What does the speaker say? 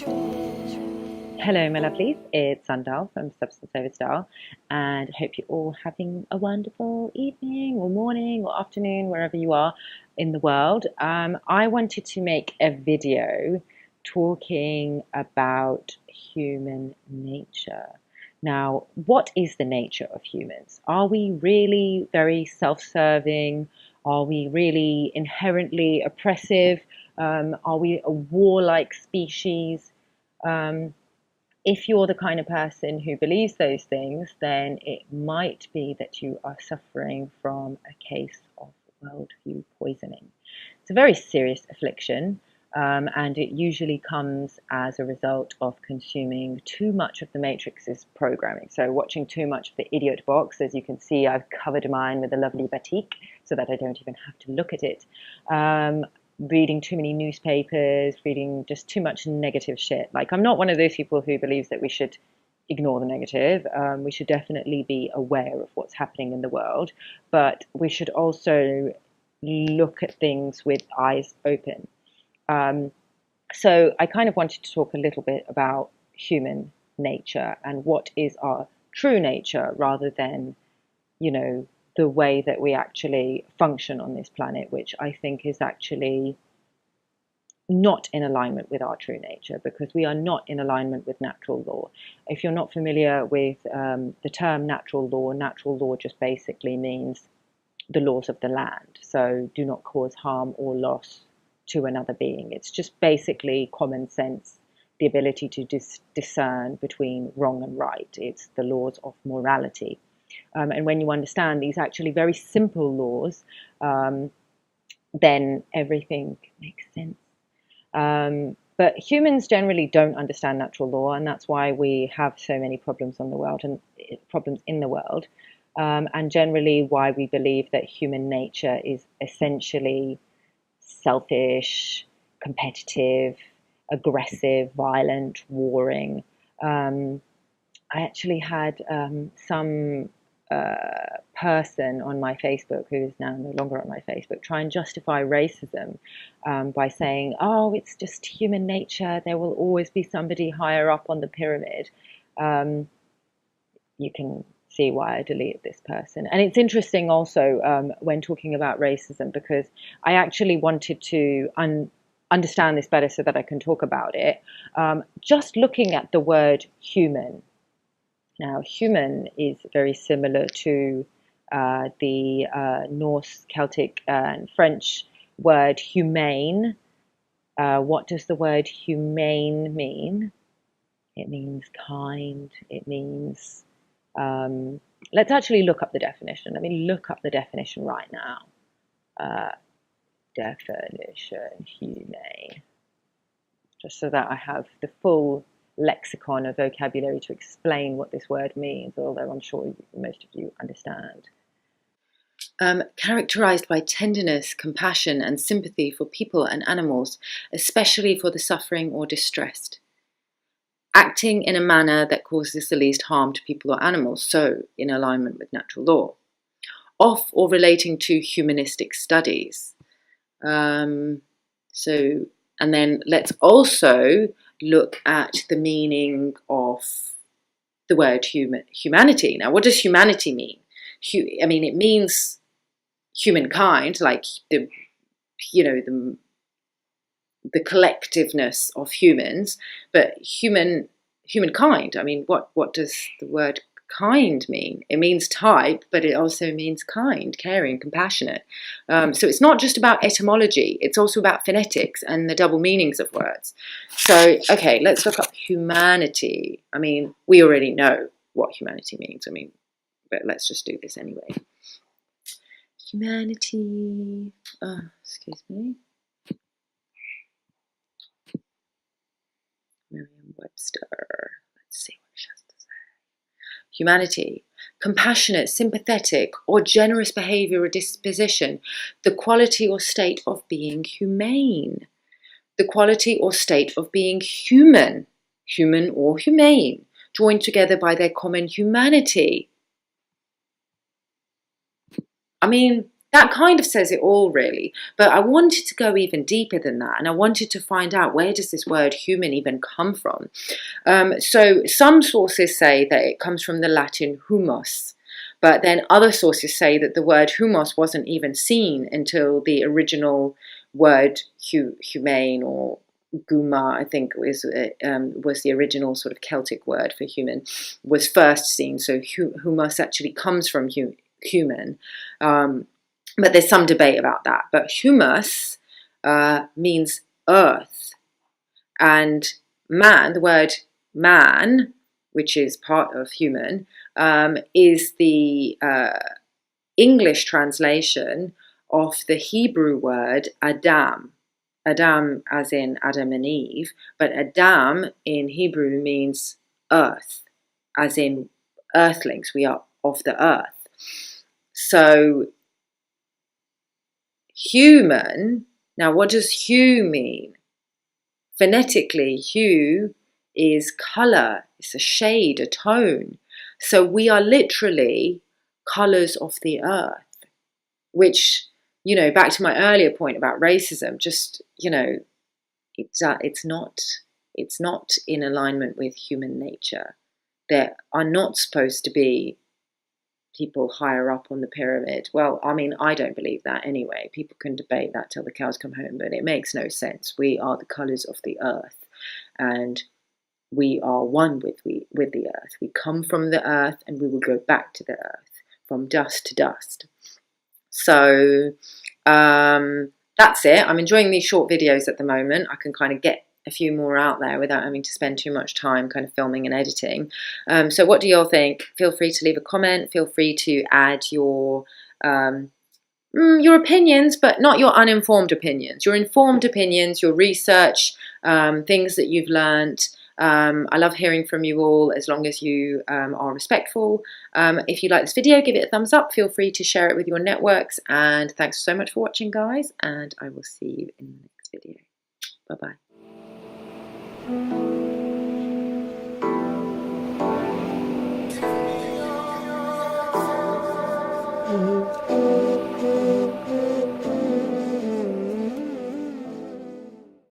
Hello, my lovelies. It's Sandal from Substance Over Style, and I hope you're all having a wonderful evening, or morning, or afternoon, wherever you are in the world. I wanted to make a video talking about human nature. Now, what is the nature of humans? Are we really very self-serving? Are we really inherently oppressive? Are we a warlike species? Um, if you're the kind of person who believes those things, then it might be that you are suffering from a case of worldview poisoning. It's a very serious affliction, and it usually comes as a result of consuming too much of the Matrix's programming. So watching too much of the idiot box. As you can see, I've covered mine with a lovely batik so that I don't even have to look at it. Reading too many newspapers, reading just too much negative shit. Like, I'm not one of those people who believes that we should ignore the negative. We should definitely be aware of what's happening in the world, but we should also look at things with eyes open. So I kind of wanted to talk a little bit about human nature and what is our true nature, rather than, the way that we actually function on this planet, which I think is actually not in alignment with our true nature, because we are not in alignment with natural law. If you're not familiar with the term natural law just basically means the laws of the land. So do not cause harm or loss to another being. It's just basically common sense, the ability to discern between wrong and right. It's the laws of morality. And when you understand these actually very simple laws, then everything makes sense. But humans generally don't understand natural law, and that's why we have so many problems on the world and problems in the world. And generally why we believe that human nature is essentially selfish, competitive, aggressive, violent, warring. I actually had some person on my Facebook, who is now no longer on my Facebook, try and justify racism by saying, oh, it's just human nature. There will always be somebody higher up on the pyramid. You can see why I deleted this person. And it's interesting also when talking about racism, because I actually wanted to understand this better so that I can talk about it. Just looking at the word human. Now, human is very similar to the Norse, Celtic, and French word humane. What does the word humane mean? It means kind. It means... let's actually look up the definition. Let me look up the definition right now. Definition, humane. Just so that I have the full lexicon of vocabulary to explain what this word means, although I'm sure most of you understand. Characterized by tenderness, compassion, and sympathy for people and animals, especially for the suffering or distressed. Acting in a manner that causes the least harm to people or animals, so in alignment with natural law. Of or relating to humanistic studies. And then let's also look at the meaning of the word humanity. Now, what does humanity mean? It means humankind, like the collectiveness of humans, but humankind. What does the word kind mean? It means type, but it also means kind, caring, compassionate. So it's not just about etymology, it's also about phonetics and the double meanings of words. So, okay, let's look up humanity. We already know what humanity means, but let's just do this anyway. Humanity, excuse me. Merriam-Webster, let's see what she has to say. Humanity, compassionate, sympathetic, or generous behavior or disposition, the quality or state of being humane, the quality or state of being human, human or humane, joined together by their common humanity. that kind of says it all, really. But I wanted to go even deeper than that, and I wanted to find out, where does this word human even come from? So some sources say that it comes from the Latin humus, but then other sources say that the word humus wasn't even seen until the original word humane, or guma, I think was the original sort of Celtic word for human, was first seen. So humus actually comes from human. But there's some debate about that. But humus means earth. And man, the word man, which is part of human, is the English translation of the Hebrew word Adam. Adam as in Adam and Eve, but Adam in Hebrew means earth, as in earthlings. We are of the earth. So human, now what does hue mean? Phonetically, hue is colour, it's a shade, a tone. So we are literally colours of the earth, which, you know, back to my earlier point about racism, just, you know, it's not in alignment with human nature. There are not supposed to be people higher up on the pyramid. Well, I mean, I don't believe that anyway. People can debate that till the cows come home, but it makes no sense. We are the colours of the earth, and we are one with the earth. We come from the earth, and we will go back to the earth, from dust to dust. So that's it. I'm enjoying these short videos at the moment. I can kind of get a few more out there without having to spend too much time kind of filming and editing. So what do you all think? Feel free to leave a comment. Feel free to add your opinions, but not your uninformed opinions. Your informed opinions, your research, things that you've learnt. I love hearing from you all, as long as you are respectful. If you like this video, give it a thumbs up. Feel free to share it with your networks. And thanks so much for watching, guys. And I will see you in the next video. Bye-bye.